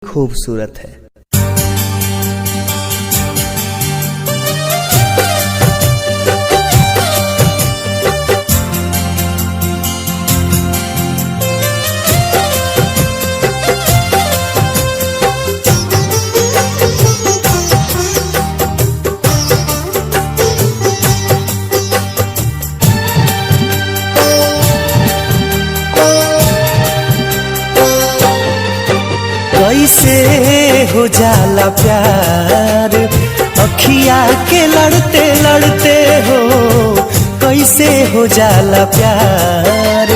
खूबसूरत है। कैसे हो जाला प्यार अखिया के लड़ते लड़ते हो, कैसे हो जाला प्यार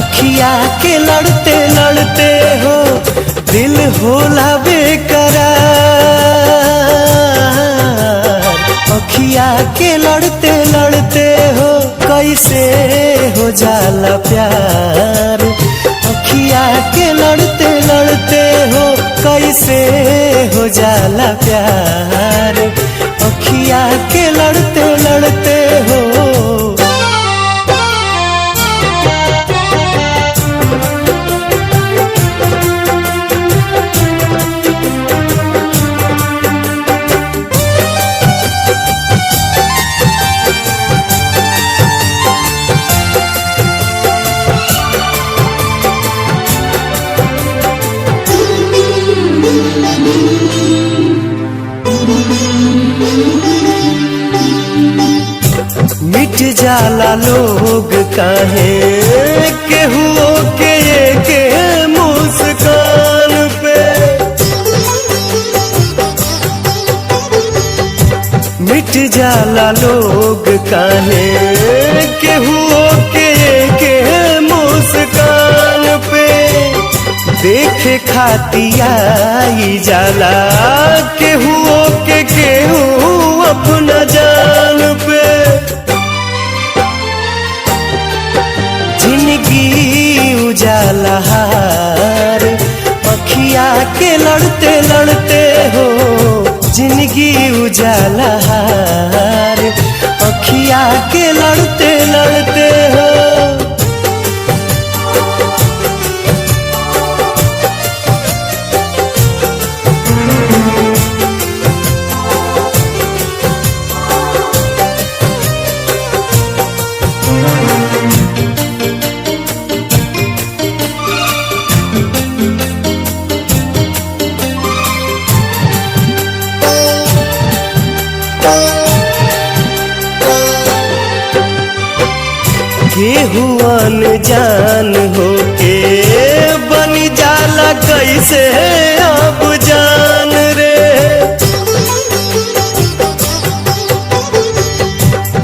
अखिया के लड़ते लड़ते हो, दिल होला बेकरार अखिया के लड़ते लड़ते हो, कैसे हो जाला प्यार अखिया के लड़ते लड़ते हो, कैसे हो जाला प्यार अखिया के लड़ते लड़ते हो। मिट जाला लोग काहे केहू के मुस्कान पे, मिट जाला लोग काहे केहू के मुस्कान पे, देखे खातिया आई जाला केहू अपना जान पे, जिंदगी उजाला हार अखिया के लड़ते लड़ते हो, जिंदगी उजाला हार अखिया के लड़ते लड़ते हो। केहू अनजान होके बन जाला कैसे अब जान रे,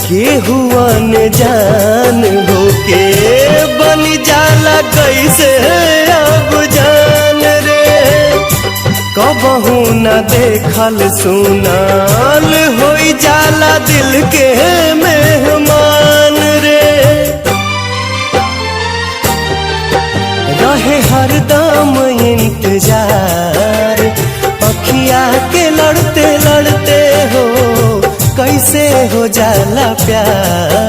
केहू अनजान होके बन जाला कैसे अब जान रे, कबहू न देखल सुनाल होई जाला दिल के मेहमान रे, रहे हरदम इंतजार अखिया के लड़ते लड़ते हो, कैसे हो जाला प्यार